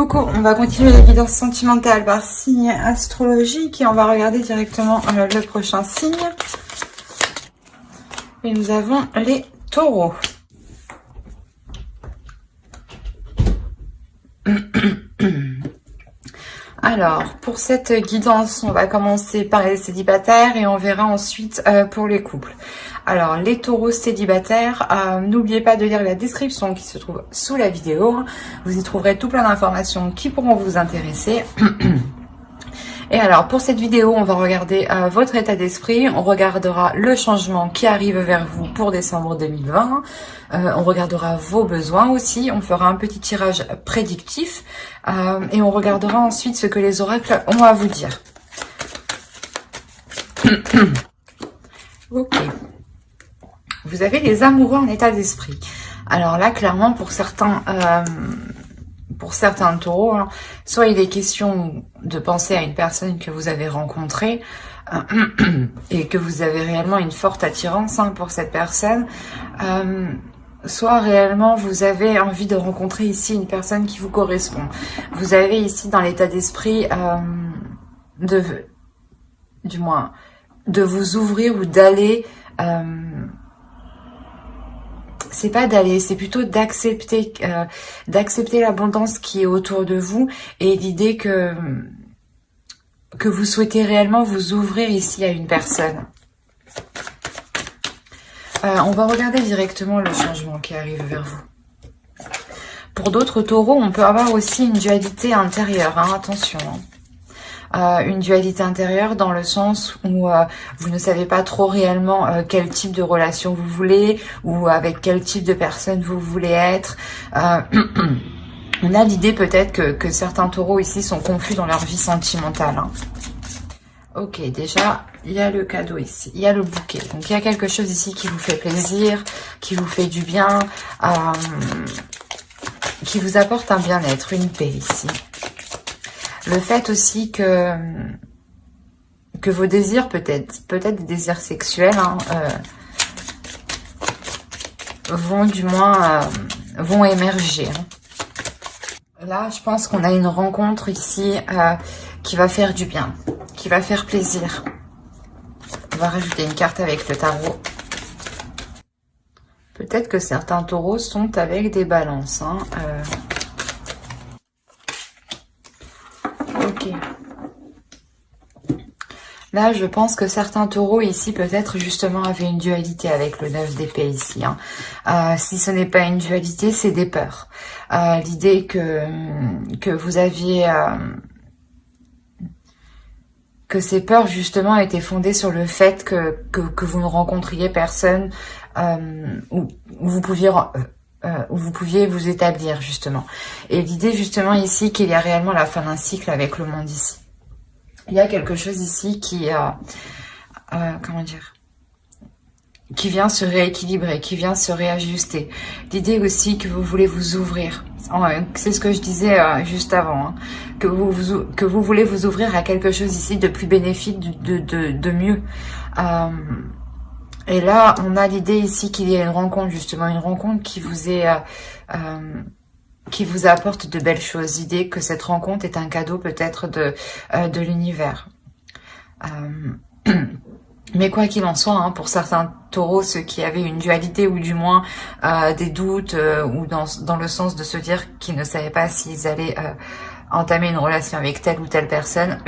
Coucou, on va continuer les guidances sentimentales par signe astrologique et on va regarder directement le prochain signe. Et nous avons les taureaux. Alors, pour cette guidance, on va commencer par les célibataires et on verra ensuite pour les couples. Alors, les taureaux célibataires, n'oubliez pas de lire la description qui se trouve sous la vidéo. Vous y trouverez tout plein d'informations qui pourront vous intéresser. Et alors, pour cette vidéo, on va regarder votre état d'esprit. On regardera le changement qui arrive vers vous pour décembre 2020. On regardera vos besoins aussi. On fera un petit tirage prédictif. Et on regardera ensuite ce que les oracles ont à vous dire. Ok. Vous avez les amoureux en état d'esprit. Alors là, clairement, pour certains taureaux, hein, soit il est question de penser à une personne que vous avez rencontrée et que vous avez réellement une forte attirance pour cette personne, soit réellement vous avez envie de rencontrer ici une personne qui vous correspond. Vous avez ici dans l'état d'esprit de vous ouvrir ou d'aller... c'est pas d'aller, c'est plutôt d'accepter l'abondance qui est autour de vous et l'idée que vous souhaitez réellement vous ouvrir ici à une personne. On va regarder directement le changement qui arrive vers vous. Pour d'autres taureaux, on peut avoir aussi une dualité intérieure, hein, attention. Une dualité intérieure dans le sens où vous ne savez pas trop réellement quel type de relation vous voulez ou avec quel type de personne vous voulez être. On a l'idée peut-être que certains taureaux ici sont confus dans leur vie sentimentale. Hein. Ok, déjà, il y a le cadeau ici, il y a le bouquet. Donc il y a quelque chose ici qui vous fait plaisir, qui vous fait du bien, qui vous apporte un bien-être, une paix ici. Le fait aussi que vos désirs, peut-être des désirs sexuels, hein, vont émerger. Hein. Là, je pense qu'on a une rencontre ici qui va faire du bien, qui va faire plaisir. On va rajouter une carte avec le tarot. Peut-être que certains taureaux sont avec des balances. Hein, Ok. Là, je pense que certains taureaux ici, peut-être justement, avaient une dualité avec le 9 d'épée ici. Hein. Si ce n'est pas une dualité, c'est des peurs. L'idée que vous aviez... que ces peurs, justement, étaient fondées sur le fait que vous ne rencontriez personne où vous pouviez vous établir, justement. Et l'idée, justement, ici, qu'il y a réellement la fin d'un cycle avec le monde ici. Il y a quelque chose ici qui vient se rééquilibrer, qui vient se réajuster. L'idée aussi que vous voulez vous ouvrir. C'est ce que je disais juste avant. Hein, que vous voulez vous ouvrir à quelque chose ici de plus bénéfique, de mieux. Et là, on a l'idée ici qu'il y a une rencontre, justement, une rencontre qui vous apporte de belles choses. L'idée que cette rencontre est un cadeau peut-être de l'univers. Mais quoi qu'il en soit, hein, pour certains taureaux, ceux qui avaient une dualité ou du moins des doutes ou dans le sens de se dire qu'ils ne savaient pas s'ils allaient entamer une relation avec telle ou telle personne,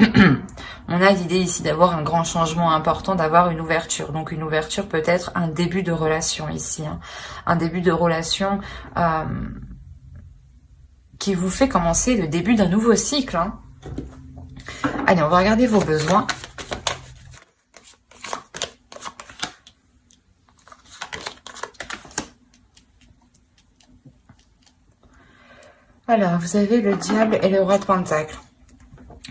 on a l'idée ici d'avoir un grand changement important, d'avoir une ouverture. Donc une ouverture peut être un début de relation ici. Hein. Un début de relation qui vous fait commencer le début d'un nouveau cycle. Hein. Allez, on va regarder vos besoins. Alors, vous avez le diable et le roi de pentacle.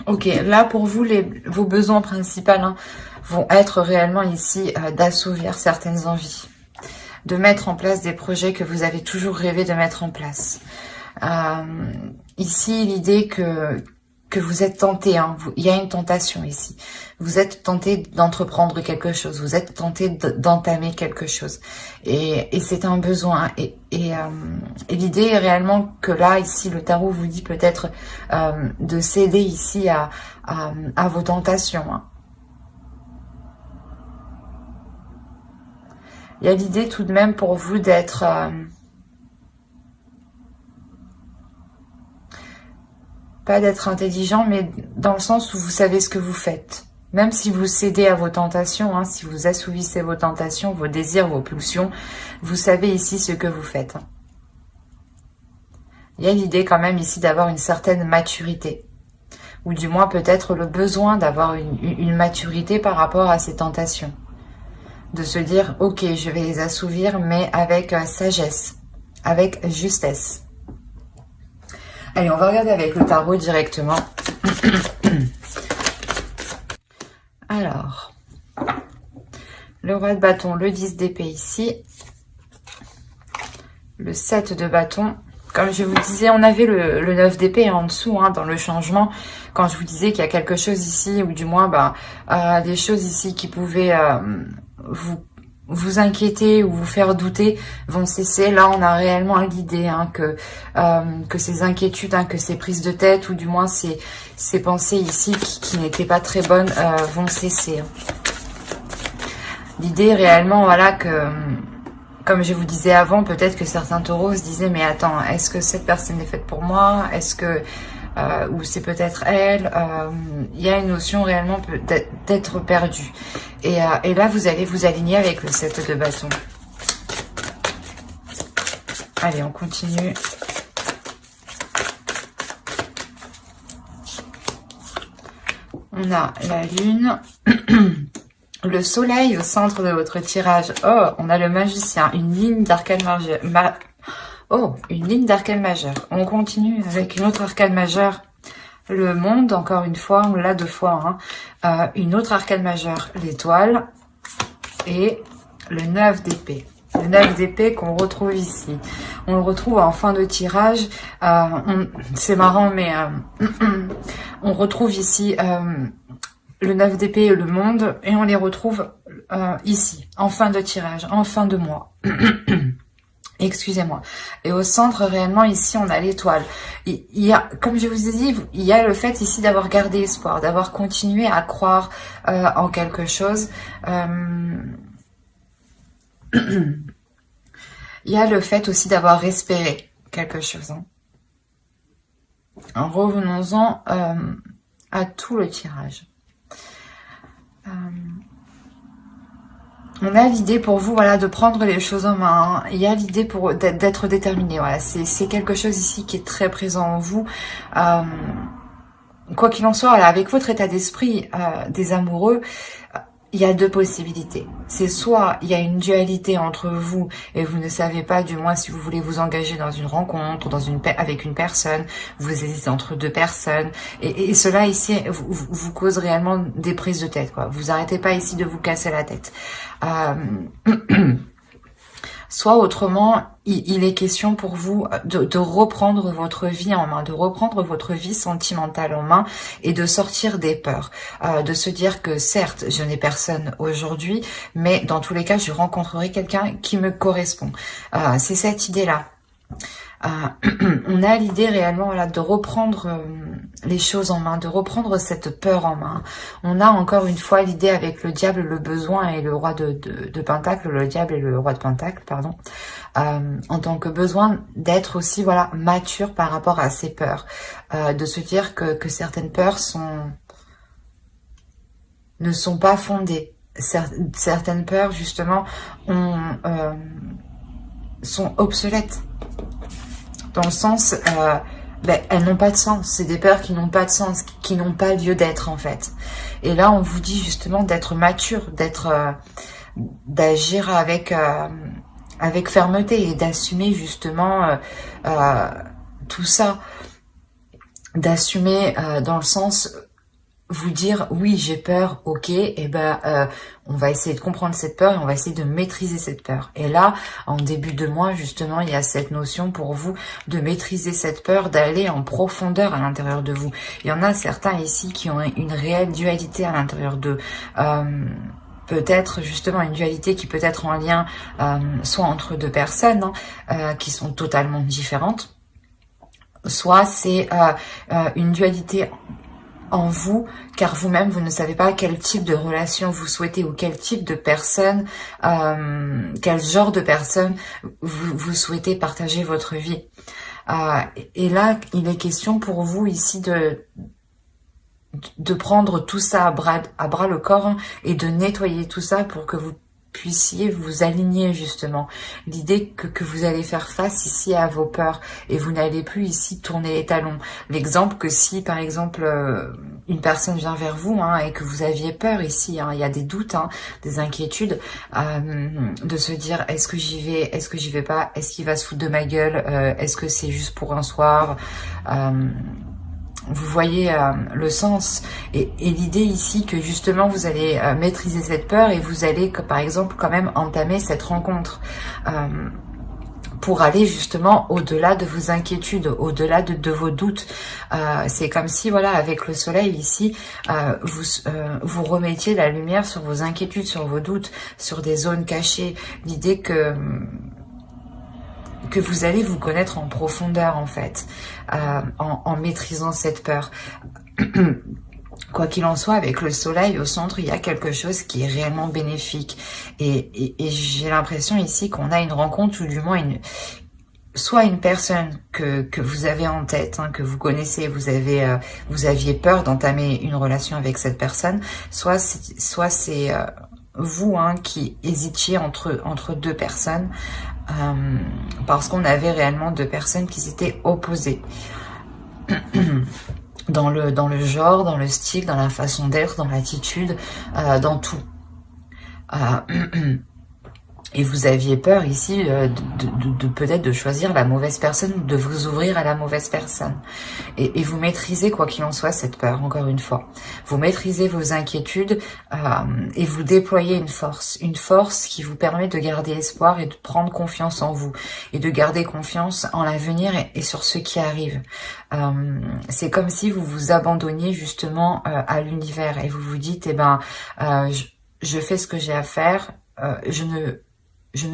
Ok, là pour vous, vos besoins principaux hein, vont être réellement ici d'assouvir certaines envies. De mettre en place des projets que vous avez toujours rêvé de mettre en place. Ici, l'idée que vous êtes tenté, hein, il y a une tentation ici. Vous êtes tenté d'entreprendre quelque chose, vous êtes tenté d'entamer quelque chose. Et c'est un besoin. Et l'idée est réellement que là, ici, le tarot vous dit peut-être de céder ici à vos tentations. Hein. Il y a l'idée tout de même pour vous d'être... pas d'être intelligent, mais dans le sens où vous savez ce que vous faites. Même si vous cédez à vos tentations, hein, si vous assouvissez vos tentations, vos désirs, vos pulsions, vous savez ici ce que vous faites. Hein. Il y a l'idée quand même ici d'avoir une certaine maturité. Ou du moins peut-être le besoin d'avoir une maturité par rapport à ces tentations. De se dire, ok, je vais les assouvir, mais avec sagesse, avec justesse. Allez, on va regarder avec le tarot directement. Alors, le roi de bâton, le 10 d'épée ici. Le 7 de bâton. Comme je vous disais, on avait le 9 d'épée en dessous, hein, dans le changement. Quand je vous disais qu'il y a quelque chose ici, ou du moins des choses ici qui pouvaient vous inquiéter ou vous faire douter vont cesser. Là, on a réellement l'idée hein, que ces inquiétudes, hein, que ces prises de tête, ou du moins ces pensées ici qui n'étaient pas très bonnes, vont cesser. Hein. L'idée réellement, voilà, que, comme je vous disais avant, peut-être que certains taureaux se disaient, mais attends, est-ce que cette personne est faite pour moi? Est-ce que... ou c'est peut-être elle, il y a une notion réellement d'être perdu. Et là, vous allez vous aligner avec le 7 de bâton. Allez, on continue. On a la lune, le soleil au centre de votre tirage. Oh, on a le magicien, une ligne d'arcane majeur. Oh, une ligne d'arcane majeur. On continue avec une autre arcane majeure. Le monde, encore une fois, on l'a 2 fois. Hein. Une autre arcane majeure, l'étoile. Et le 9 d'épée. Le 9 d'épée qu'on retrouve ici. On le retrouve en fin de tirage. C'est marrant, mais on retrouve ici le 9 d'épée et le monde. Et on les retrouve ici, en fin de tirage, en fin de mois. Excusez-moi. Et au centre, réellement, ici, on a l'étoile. Il y a, comme je vous ai dit, il y a le fait ici d'avoir gardé espoir, d'avoir continué à croire en quelque chose. Il y a le fait aussi d'avoir espéré quelque chose. Hein. Revenons-en à tout le tirage. On a l'idée pour vous, voilà, de prendre les choses en main. Hein. Il y a l'idée pour d'être déterminé. Voilà, c'est quelque chose ici qui est très présent en vous. Quoi qu'il en soit, voilà, avec votre état d'esprit des amoureux, il y a 2 possibilités. C'est soit il y a une dualité entre vous et vous ne savez pas, du moins, si vous voulez vous engager dans une rencontre, avec une personne, vous hésitez entre 2 personnes, et cela ici vous cause réellement des prises de tête, quoi. Vous arrêtez pas ici de vous casser la tête. Soit autrement, il est question pour vous de reprendre votre vie en main, de reprendre votre vie sentimentale en main et de sortir des peurs. De se dire que certes, je n'ai personne aujourd'hui, mais dans tous les cas, je rencontrerai quelqu'un qui me correspond. C'est cette idée-là. On a l'idée réellement voilà, de reprendre les choses en main, de reprendre cette peur en main. On a encore une fois l'idée avec le diable, le besoin et le roi de Pentacle, le diable et le roi de Pentacle, pardon, en tant que besoin d'être aussi voilà mature par rapport à ces peurs, de se dire que certaines peurs ne sont pas fondées. Certaines peurs justement sont obsolètes. Dans le sens, elles n'ont pas de sens. C'est des peurs qui n'ont pas de sens, qui n'ont pas lieu d'être en fait. Et là, on vous dit justement d'être mature, d'agir avec fermeté et d'assumer justement tout ça. D'assumer dans le sens, vous dire oui j'ai peur, ok, et ben on va essayer de comprendre cette peur et on va essayer de maîtriser cette peur. Et là, en début de mois justement, il y a cette notion pour vous de maîtriser cette peur, d'aller en profondeur à l'intérieur de vous. Il y en a certains ici qui ont une réelle dualité à l'intérieur d'eux. Peut-être justement une dualité qui peut être en lien soit entre deux personnes qui sont totalement différentes, soit c'est une dualité en vous, car vous-même, vous ne savez pas quel type de relation vous souhaitez ou quel type de personne, quel genre de personne vous souhaitez partager votre vie. Et là, il est question pour vous ici de prendre tout ça à bras le corps et de nettoyer tout ça pour que vous puissiez vous aligner justement. L'idée que vous allez faire face ici à vos peurs et vous n'allez plus ici tourner les talons. L'exemple que si par exemple une personne vient vers vous et que vous aviez peur ici, il y a des doutes, des inquiétudes, de se dire est-ce que j'y vais, est-ce que j'y vais pas, est-ce qu'il va se foutre de ma gueule, est-ce que c'est juste pour un soir, vous voyez le sens et l'idée ici que justement vous allez maîtriser cette peur et vous allez par exemple quand même entamer cette rencontre pour aller justement au-delà de vos inquiétudes, au-delà de vos doutes. C'est comme si voilà, avec le soleil ici, vous remettiez la lumière sur vos inquiétudes, sur vos doutes, sur des zones cachées. L'idée que vous allez vous connaître en profondeur en fait, en maîtrisant cette peur. Quoi qu'il en soit, avec le soleil au centre, il y a quelque chose qui est réellement bénéfique. Et j'ai l'impression ici qu'on a une rencontre, ou du moins soit une personne que vous avez en tête, que vous connaissez, vous aviez peur d'entamer une relation avec cette personne, soit c'est vous qui hésitiez entre deux personnes, parce qu'on avait réellement deux personnes qui s'étaient opposées dans le genre, dans le style, dans la façon d'être, dans l'attitude, dans tout. Et vous aviez peur ici de peut-être de choisir la mauvaise personne, de vous ouvrir à la mauvaise personne. Et vous maîtrisez, quoi qu'il en soit, cette peur, encore une fois. Vous maîtrisez vos inquiétudes et vous déployez une force qui vous permet de garder espoir et de prendre confiance en vous. Et de garder confiance en l'avenir et sur ce qui arrive. C'est comme si vous vous abandonniez justement à l'univers et vous vous dites, je fais ce que j'ai à faire, je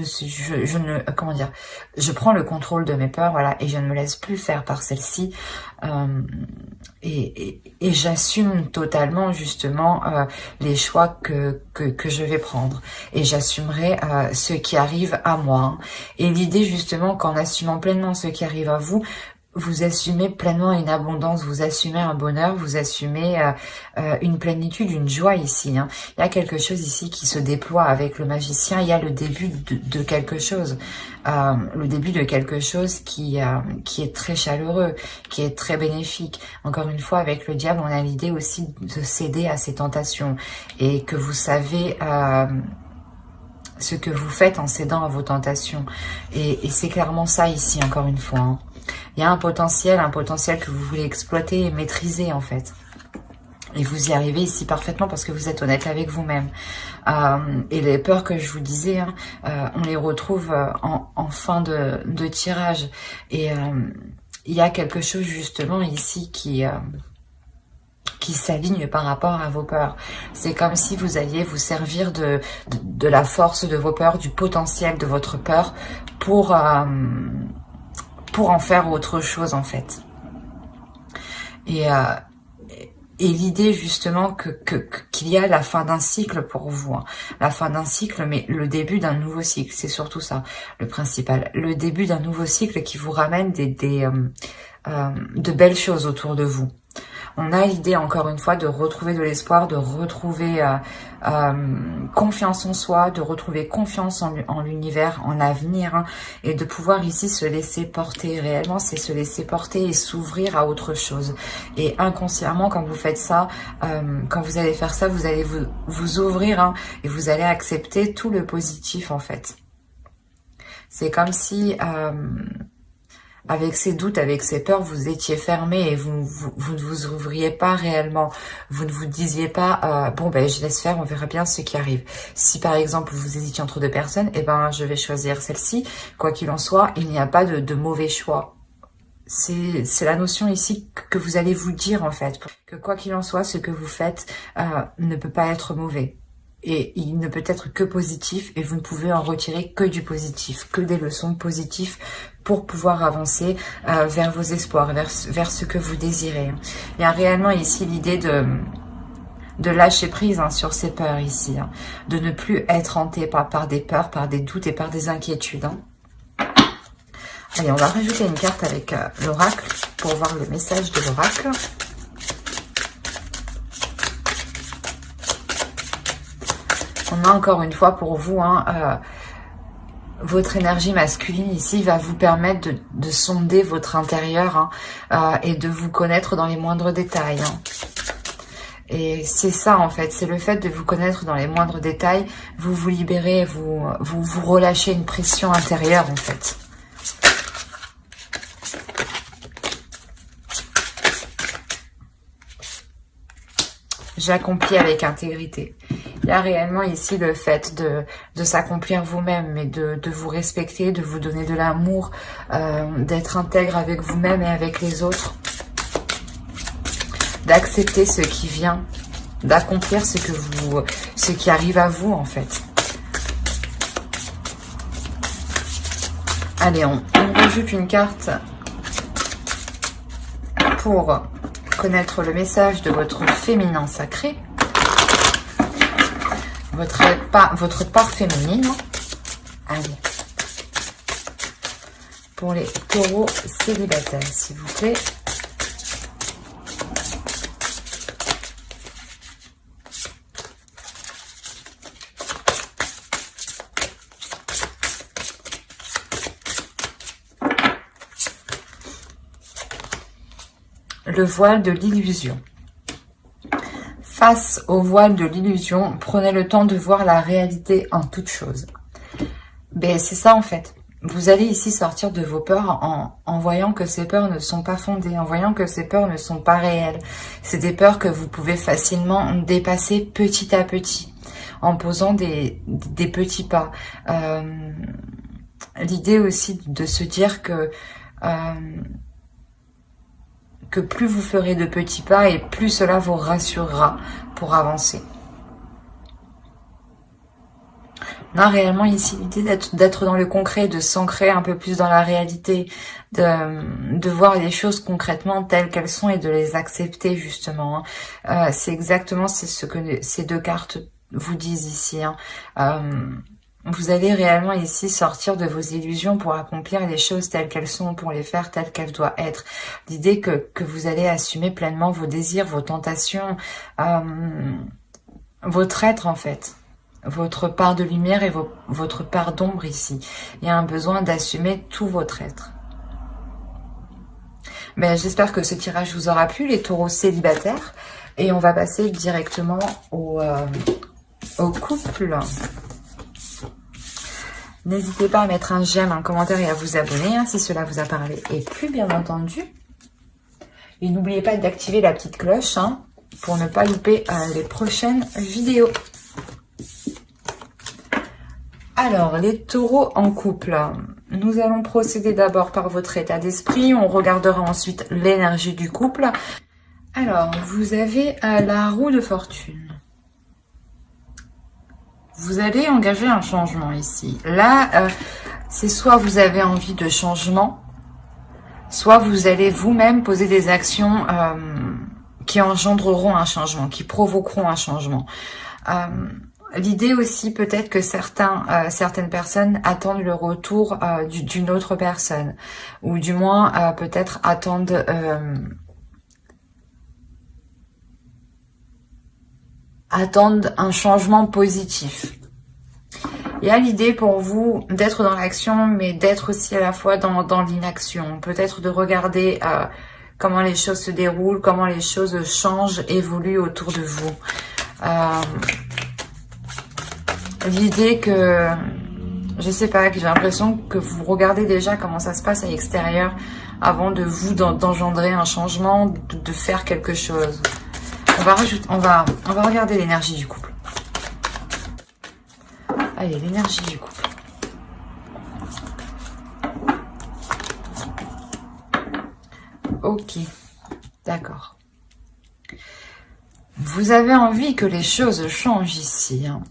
prends le contrôle de mes peurs, voilà, et je ne me laisse plus faire par celle-ci, et j'assume totalement justement les choix que je vais prendre, et j'assumerai ce qui arrive à moi. Et l'idée justement qu'en assumant pleinement ce qui arrive à vous, vous assumez pleinement une abondance, vous assumez un bonheur, vous assumez une plénitude, une joie ici. Il y a quelque chose ici qui se déploie avec le magicien, il y a le début de quelque chose. Le début de quelque chose qui est très chaleureux, qui est très bénéfique. Encore une fois, avec le diable, on a l'idée aussi de céder à ses tentations et que vous savez ce que vous faites en cédant à vos tentations. Et c'est clairement ça ici, encore une fois. Il y a un potentiel que vous voulez exploiter et maîtriser en fait. Et vous y arrivez ici parfaitement parce que vous êtes honnête avec vous-même. Et les peurs que je vous disais, on les retrouve en fin de tirage. Et il y a quelque chose justement ici qui s'aligne par rapport à vos peurs. C'est comme si vous alliez vous servir de la force de vos peurs, du potentiel de votre peur pour en faire autre chose en fait. Et l'idée justement qu'il y a la fin d'un cycle pour vous. La fin d'un cycle, mais le début d'un nouveau cycle. C'est surtout ça, le principal. Le début d'un nouveau cycle qui vous ramène de belles choses autour de vous. On a l'idée, encore une fois, de retrouver de l'espoir, de retrouver confiance en soi, de retrouver confiance en l'univers, en l'avenir, et de pouvoir ici se laisser porter. Réellement, c'est se laisser porter et s'ouvrir à autre chose. Et inconsciemment, quand vous faites ça, quand vous allez faire ça, vous allez vous ouvrir et vous allez accepter tout le positif, en fait. C'est comme si... avec ces doutes, avec ces peurs, vous étiez fermé et vous ne vous ouvriez pas réellement. Vous ne vous disiez pas, bon ben je laisse faire, on verra bien ce qui arrive. Si par exemple vous hésitiez entre deux personnes, eh ben je vais choisir celle-ci. Quoi qu'il en soit, il n'y a pas de mauvais choix. C'est la notion ici que vous allez vous dire en fait, que quoi qu'il en soit, ce que vous faites ne peut pas être mauvais. Et il ne peut être que positif et vous ne pouvez en retirer que du positif, que des leçons positives pour pouvoir avancer vers vos espoirs, vers ce que vous désirez. Il y a réellement ici l'idée de lâcher prise sur ces peurs ici, de ne plus être hanté par des peurs, par des doutes et par des inquiétudes. Allez, on va rajouter une carte avec l'oracle pour voir le message de l'oracle. On a encore une fois pour vous, votre énergie masculine ici va vous permettre de sonder votre intérieur et de vous connaître dans les moindres détails. Et c'est ça en fait, c'est le fait de vous connaître dans les moindres détails, vous vous libérez, vous relâchez une pression intérieure en fait. J'accomplis avec intégrité. Il y a réellement ici le fait de s'accomplir vous-même, mais de vous respecter, de vous donner de l'amour, d'être intègre avec vous-même et avec les autres, d'accepter ce qui vient, d'accomplir ce qui arrive à vous en fait. Allez, on rajoute une carte pour connaître le message de votre féminin sacré, votre part féminine. Allez, pour les taureaux célibataires, s'il vous plaît. Le voile de l'illusion. Face au voile de l'illusion, prenez le temps de voir la réalité en toute chose. Ben, c'est ça en fait. Vous allez ici sortir de vos peurs en voyant que ces peurs ne sont pas fondées, en voyant que ces peurs ne sont pas réelles. C'est des peurs que vous pouvez facilement dépasser petit à petit, en posant des petits pas. L'idée aussi de se dire que plus vous ferez de petits pas et plus cela vous rassurera pour avancer. On a réellement ici l'idée d'être dans le concret, de s'ancrer un peu plus dans la réalité, de voir les choses concrètement telles qu'elles sont et de les accepter justement. C'est exactement ce que ces deux cartes vous disent ici. Vous allez réellement ici sortir de vos illusions pour accomplir les choses telles qu'elles sont, pour les faire telles qu'elles doivent être. L'idée que vous allez assumer pleinement vos désirs, vos tentations, votre être en fait. Votre part de lumière et votre part d'ombre ici. Il y a un besoin d'assumer tout votre être. Ben, j'espère que ce tirage vous aura plu, les taureaux célibataires. Et on va passer directement au couple. N'hésitez pas à mettre un j'aime, un commentaire et à vous abonner si cela vous a parlé et plu, bien entendu. Et n'oubliez pas d'activer la petite cloche pour ne pas louper les prochaines vidéos. Alors, les taureaux en couple. Nous allons procéder d'abord par votre état d'esprit. On regardera ensuite l'énergie du couple. Alors, vous avez la roue de fortune. Vous allez engager un changement ici. Là, c'est soit vous avez envie de changement, soit vous allez vous-même poser des actions qui engendreront un changement, qui provoqueront un changement. L'idée aussi peut-être que certaines personnes attendent le retour d'une autre personne, ou du moins peut-être attendent un changement positif. Il y a l'idée pour vous d'être dans l'action, mais d'être aussi à la fois dans l'inaction. Peut-être de regarder comment les choses se déroulent, comment les choses changent, évoluent autour de vous. L'idée que Je sais pas, j'ai l'impression que vous regardez déjà comment ça se passe à l'extérieur avant de vous d'engendrer un changement, de faire quelque chose. On va regarder l'énergie du couple. Allez, l'énergie du couple. Ok, d'accord. Vous avez envie que les choses changent ici, hein.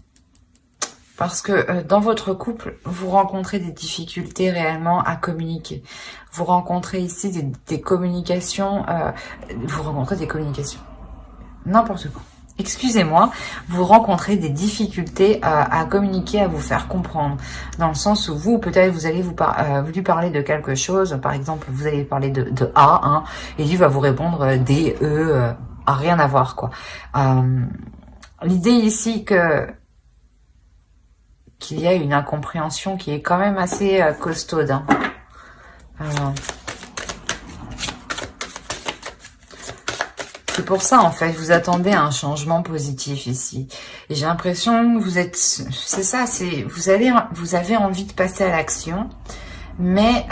Parce que dans votre couple, vous rencontrez des difficultés réellement à communiquer. Vous rencontrez ici des communications, n'importe quoi. Excusez-moi, vous rencontrez des difficultés à communiquer, à vous faire comprendre. Dans le sens où vous, peut-être, vous allez lui parler de quelque chose. Par exemple, vous allez parler de A, hein, et lui va vous répondre D, E, à rien à voir, quoi. L'idée ici qu'il y a une incompréhension qui est quand même assez costaude, hein. C'est pour ça, en fait, vous attendez un changement positif ici. Et j'ai l'impression que vous êtes... C'est ça, vous avez envie de passer à l'action, mais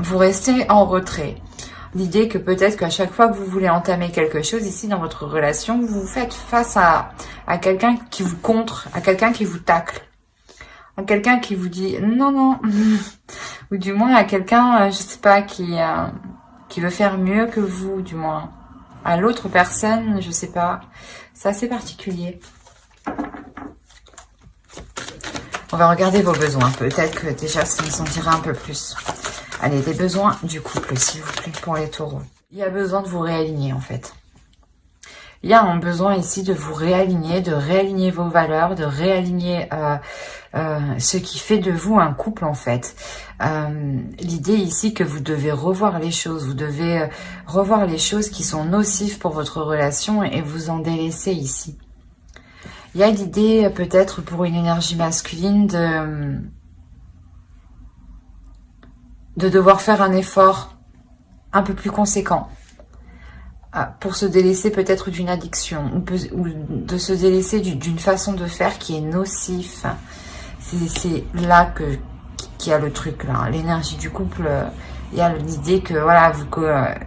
vous restez en retrait. L'idée que peut-être qu'à chaque fois que vous voulez entamer quelque chose ici dans votre relation, vous faites face à quelqu'un qui vous contre, à quelqu'un qui vous tacle, à quelqu'un qui vous dit non, non, ou du moins à quelqu'un, je sais pas, qui veut faire mieux que vous, du moins. À l'autre personne, je sais pas. C'est assez particulier. On va regarder vos besoins. Peut-être que déjà, ça nous en dira un peu plus. Allez, des besoins du couple, s'il vous plaît, pour les taureaux. Il y a besoin de vous réaligner, en fait. Il y a un besoin ici de vous réaligner, de réaligner vos valeurs, de réaligner ce qui fait de vous un couple, en fait. L'idée ici que vous devez revoir les choses, vous devez revoir les choses qui sont nocives pour votre relation et vous en délaisser ici. Il y a l'idée peut-être pour une énergie masculine de devoir faire un effort un peu plus conséquent pour se délaisser peut-être d'une addiction ou de se délaisser d'une façon de faire qui est nocif. C'est là qu'il y a le truc, là. L'énergie du couple, il y a l'idée que, voilà,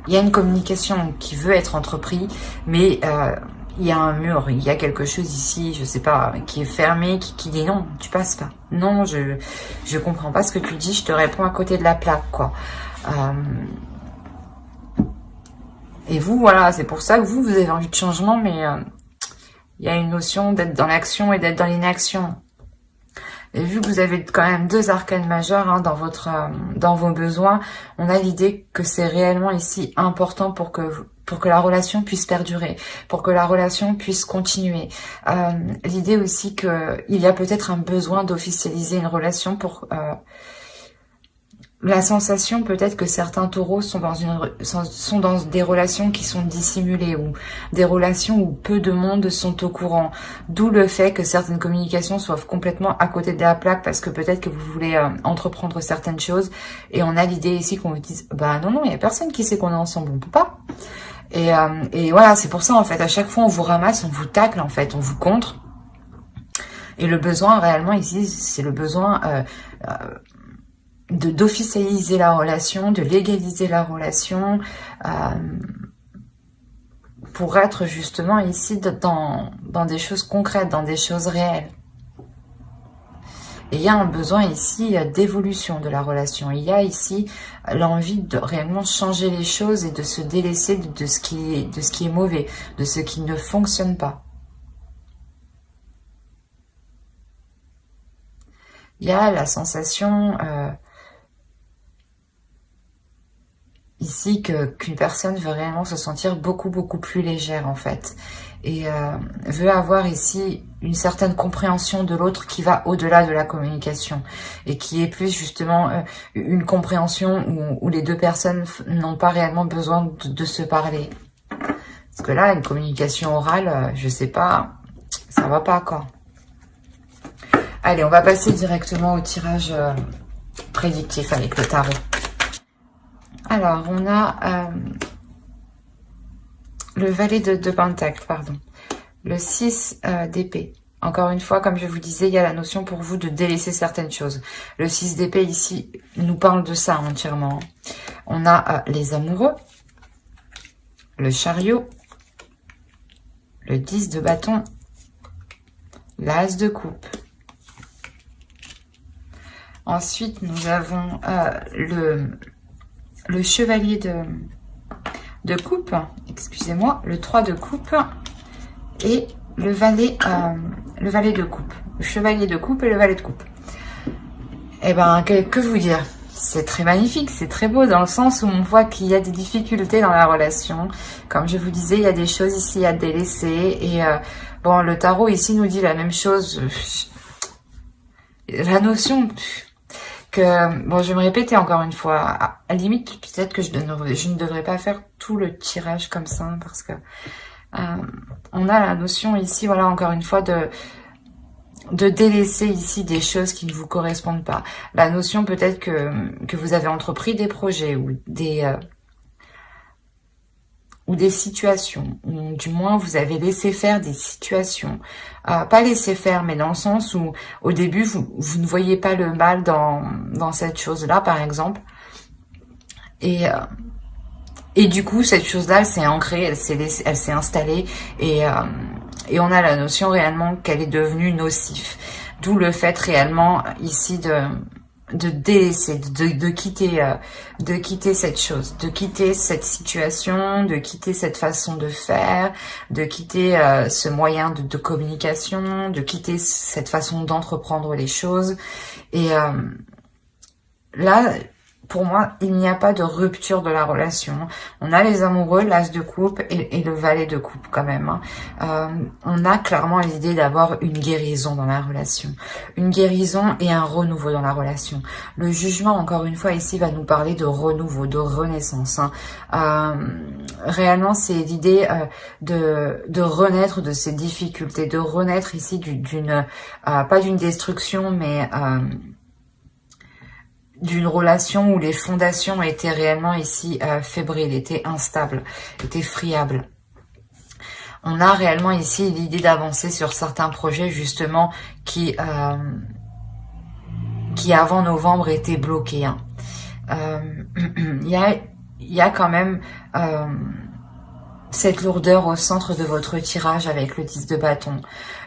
il y a une communication qui veut être entreprise, mais il y a un mur, il y a quelque chose ici, je sais pas, qui est fermé, qui dit non, tu passes pas. Non, je comprends pas ce que tu dis, je te réponds à côté de la plaque, quoi. Et vous, voilà, c'est pour ça que vous avez envie de changement, mais il y a une notion d'être dans l'action et d'être dans l'inaction. Et vu que vous avez quand même deux arcanes majeures, hein, dans vos besoins, on a l'idée que c'est réellement ici important pour que la relation puisse perdurer, pour que la relation puisse continuer. L'idée aussi qu'il y a peut-être un besoin d'officialiser une relation pour... la sensation peut-être que certains taureaux sont dans des relations qui sont dissimulées ou des relations où peu de monde sont au courant. D'où le fait que certaines communications soient complètement à côté de la plaque parce que peut-être que vous voulez entreprendre certaines choses et on a l'idée ici qu'on vous dise bah non, il n'y a personne qui sait qu'on est ensemble, on peut pas. Et voilà, c'est pour ça en fait, à chaque fois on vous ramasse, on vous tacle en fait, on vous contre. Et le besoin réellement ici, c'est le besoin... d'officialiser la relation, de légaliser la relation, pour être justement ici dans des choses concrètes, dans des choses réelles. Et il y a un besoin ici d'évolution de la relation. Il y a ici l'envie de réellement changer les choses et de se délaisser de ce qui est mauvais, de ce qui ne fonctionne pas. Il y a la sensation... ici qu'une personne veut réellement se sentir beaucoup plus légère en fait et veut avoir ici une certaine compréhension de l'autre qui va au-delà de la communication et qui est plus justement une compréhension où les deux personnes n'ont pas réellement besoin de se parler. Parce que là, une communication orale, je sais pas, ça va pas quoi. Allez, on va passer directement au tirage prédictif avec le tarot. Alors, on a le valet de Pentacle, pardon. Le 6 d'épée. Encore une fois, comme je vous disais, il y a la notion pour vous de délaisser certaines choses. Le 6 d'épée ici nous parle de ça entièrement. On a les amoureux, le chariot, le 10 de bâton, l'as de coupe. Ensuite, nous avons le chevalier de coupe, excusez-moi, le 3 de coupe et le valet de coupe. Le chevalier de coupe et le valet de coupe. Eh ben, que vous dire? C'est très magnifique, c'est très beau dans le sens où on voit qu'il y a des difficultés dans la relation. Comme je vous disais, il y a des choses ici à délaisser. Et bon, le tarot ici nous dit la même chose. La notion que... Bon, je vais me répéter encore une fois. À la limite, peut-être que je ne devrais pas faire tout le tirage comme ça. Parce que on a la notion ici, voilà, encore une fois, de délaisser ici des choses qui ne vous correspondent pas. La notion peut-être que vous avez entrepris des projets ou des situations, ou du moins vous avez laissé faire des situations. Pas laisser faire, mais dans le sens où au début vous ne voyez pas le mal dans cette chose-là, par exemple. Et du coup, cette chose-là, elle s'est ancrée, elle s'est installée et on a la notion réellement qu'elle est devenue nocif. D'où le fait réellement ici de délaisser, de quitter cette chose, de quitter cette situation, de quitter cette façon de faire, de quitter ce moyen de communication, de quitter cette façon d'entreprendre les choses. Et là, pour moi, il n'y a pas de rupture de la relation. On a les amoureux, l'as de coupe et le valet de coupe quand même. On a clairement l'idée d'avoir une guérison dans la relation. Une guérison et un renouveau dans la relation. Le jugement, encore une fois, ici, va nous parler de renouveau, de renaissance. Réellement, c'est l'idée de renaître de ces difficultés, de renaître ici pas d'une destruction, mais... d'une relation où les fondations étaient réellement ici fébriles, étaient instables, étaient friables. On a réellement ici l'idée d'avancer sur certains projets justement qui avant novembre étaient bloqués. Hein. Il y a quand même cette lourdeur au centre de votre tirage avec le 10 de bâton.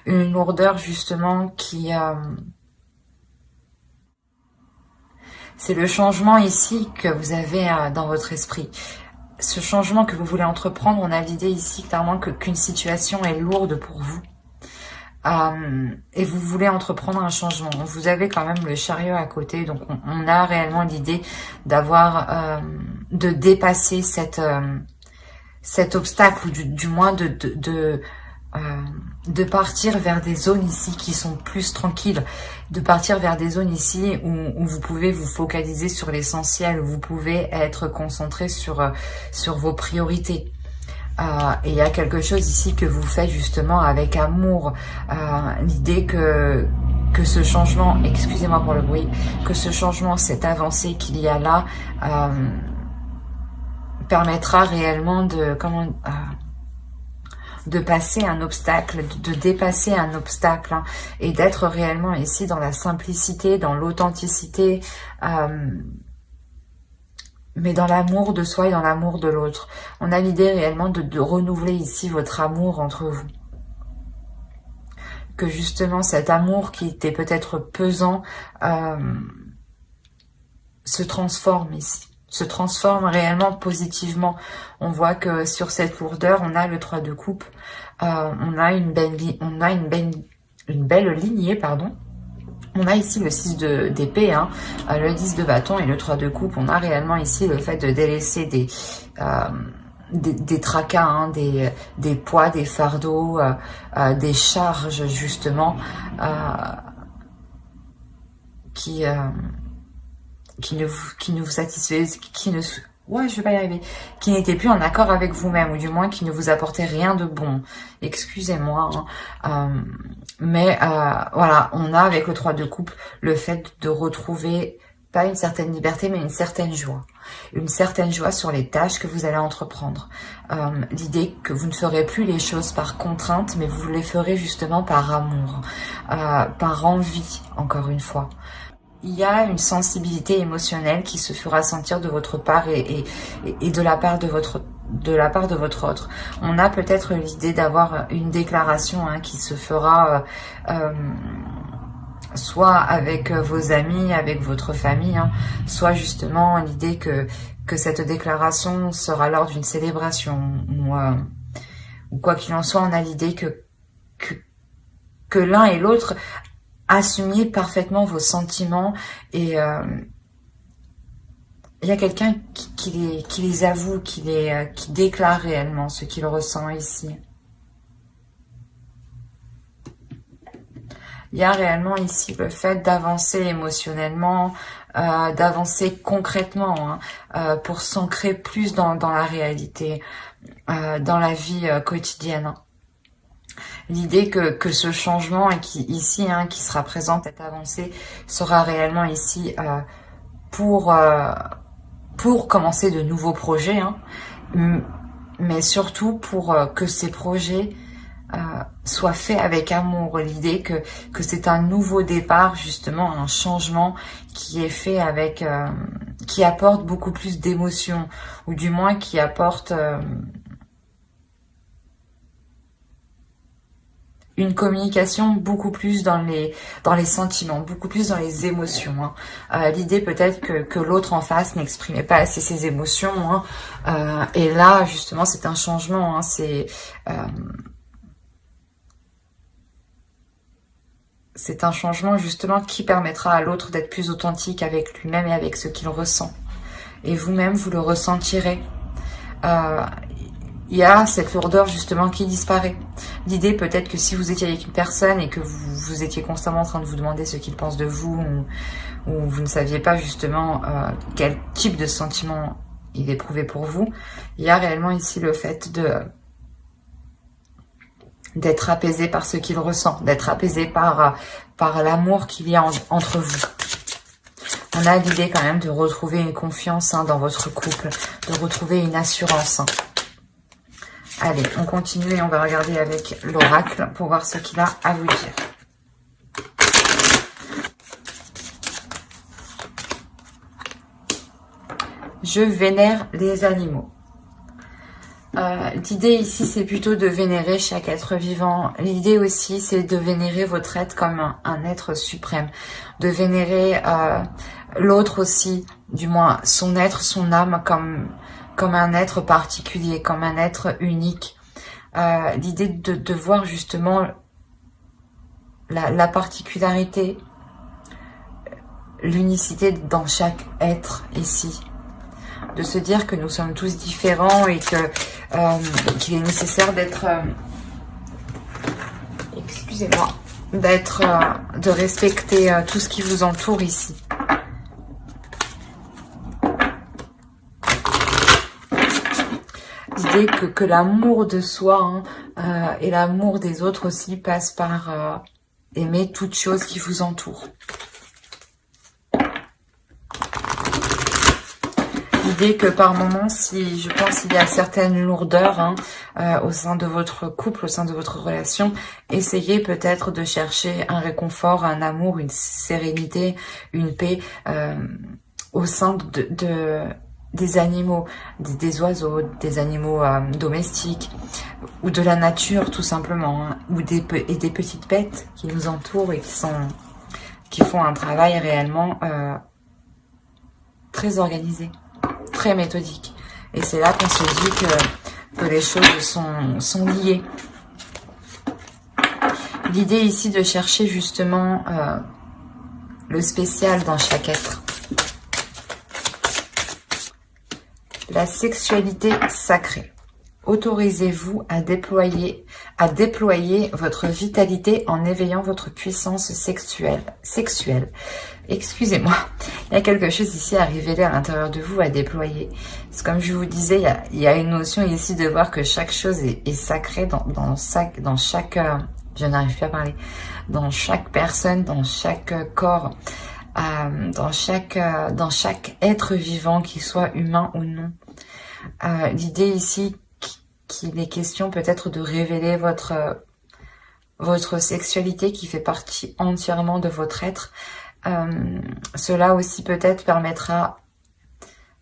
Une lourdeur justement qui... c'est le changement ici que vous avez dans votre esprit. Ce changement que vous voulez entreprendre, on a l'idée ici clairement qu'une situation est lourde pour vous. Et vous voulez entreprendre un changement. Vous avez quand même le chariot à côté, donc on a réellement l'idée d'avoir, de dépasser cet obstacle, ou du moins de partir vers des zones ici qui sont plus tranquilles, de partir vers des zones ici où vous pouvez vous focaliser sur l'essentiel, où vous pouvez être concentré sur vos priorités. Et il y a quelque chose ici que vous faites justement avec amour, l'idée que ce changement, excusez-moi pour le bruit, que ce changement, cette avancée qu'il y a là, permettra réellement de passer un obstacle, de dépasser un obstacle, hein, et d'être réellement ici dans la simplicité, dans l'authenticité, mais dans l'amour de soi et dans l'amour de l'autre. On a l'idée réellement de renouveler ici votre amour entre vous. Que justement cet amour qui était peut-être pesant se transforme ici. Se transforme réellement positivement. On voit que sur cette lourdeur, on a le 3 de coupe, on a une belle lignée, pardon. On a ici le 6 d'épée, hein, le 10 de bâton et le 3 de coupe. On a réellement ici le fait de délaisser des tracas, hein, des poids, des fardeaux, des charges justement qui ne vous satisfaisaient, qui n'étaient plus en accord avec vous-même, ou du moins qui ne vous apportaient rien de bon. Excusez-moi, hein. Mais voilà, on a avec le 3 de coupe le fait de retrouver pas une certaine liberté, mais une certaine joie. Une certaine joie sur les tâches que vous allez entreprendre. L'idée que vous ne ferez plus les choses par contrainte, mais vous les ferez justement par amour, par envie, encore une fois. Il y a une sensibilité émotionnelle qui se fera sentir de votre part et de la part de votre autre. On a peut-être l'idée d'avoir une déclaration qui se fera soit avec vos amis, avec votre famille, soit justement l'idée que cette déclaration sera lors d'une célébration ou quoi qu'il en soit, on a l'idée que l'un et l'autre assumiez parfaitement vos sentiments et il y a quelqu'un qui les avoue, qui déclare réellement ce qu'il ressent ici. Il y a réellement ici le fait d'avancer émotionnellement, d'avancer concrètement pour s'ancrer plus dans la réalité, dans la vie quotidienne. L'idée que ce changement qui sera présent, cette avancée, sera réellement ici pour commencer de nouveaux projets, mais surtout pour que ces projets soient faits avec amour. L'idée que c'est un nouveau départ, justement, un changement qui est fait avec, qui apporte beaucoup plus d'émotions, ou du moins qui apporte une communication beaucoup plus dans les sentiments, beaucoup plus dans les émotions. L'idée peut-être que l'autre en face n'exprimait pas assez ses émotions. Et là, justement, c'est un changement. C'est un changement, justement, qui permettra à l'autre d'être plus authentique avec lui-même et avec ce qu'il ressent. Et vous-même, vous le ressentirez. Il y a cette lourdeur justement qui disparaît. L'idée peut-être que si vous étiez avec une personne et que vous étiez constamment en train de vous demander ce qu'il pense de vous, ou vous ne saviez pas justement quel type de sentiment il éprouvait pour vous, il y a réellement ici le fait d'être apaisé par ce qu'il ressent, d'être apaisé par l'amour qu'il y a entre vous. On a l'idée quand même de retrouver une confiance dans votre couple, de retrouver une assurance. Allez, on continue et on va regarder avec l'oracle pour voir ce qu'il a à vous dire. Je vénère les animaux. L'idée ici, c'est plutôt de vénérer chaque être vivant. L'idée aussi, c'est de vénérer votre être comme un être suprême. De vénérer l'autre aussi, du moins son être, son âme comme un être particulier, comme un être unique. L'idée de voir justement la particularité, l'unicité dans chaque être ici. De se dire que nous sommes tous différents et qu'il est nécessaire d'être... excusez-moi. De respecter tout ce qui vous entoure ici. L'idée que l'amour de soi et l'amour des autres aussi passe par aimer toute chose qui vous entoure. L'idée que par moments, je pense qu'il y a certaines lourdeurs au sein de votre couple, au sein de votre relation, essayez peut-être de chercher un réconfort, un amour, une sérénité, une paix au sein des animaux, des oiseaux, des animaux domestiques, ou de la nature tout simplement, ou des petites bêtes qui nous entourent et qui font un travail réellement très organisé, très méthodique. Et c'est là qu'on se dit que les choses sont liées. L'idée ici de chercher justement le spécial dans chaque être. La sexualité sacrée. Autorisez-vous à déployer votre vitalité en éveillant votre puissance sexuelle. Excusez-moi, il y a quelque chose ici à révéler à l'intérieur de vous, à déployer. C'est comme je vous disais, il y a une notion ici de voir que chaque chose est sacrée dans chaque je n'arrive plus à parler, dans chaque personne, dans chaque corps. dans chaque être vivant, qu'il soit humain ou non. L'idée ici qu'il est question peut-être de révéler votre sexualité qui fait partie entièrement de votre être. Cela aussi peut-être permettra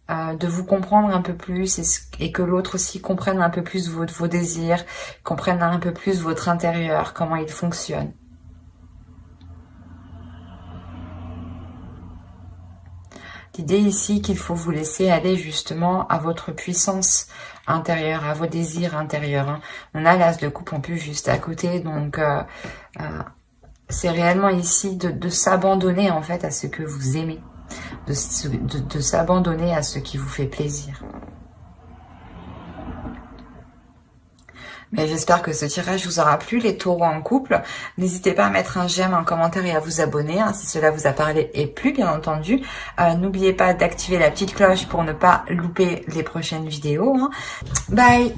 de vous comprendre un peu plus et que l'autre aussi comprenne un peu plus vos désirs, comprenne un peu plus votre intérieur, comment il fonctionne. L'idée ici qu'il faut vous laisser aller justement à votre puissance intérieure, à vos désirs intérieurs. Hein. On a l'as de coupe en plus juste à côté, donc c'est réellement ici de s'abandonner en fait à ce que vous aimez, de s'abandonner à ce qui vous fait plaisir. Mais j'espère que ce tirage vous aura plu, les taureaux en couple. N'hésitez pas à mettre un j'aime, un commentaire et à vous abonner hein, si cela vous a parlé et plu, bien entendu. N'oubliez pas d'activer la petite cloche pour ne pas louper les prochaines vidéos. Hein. Bye!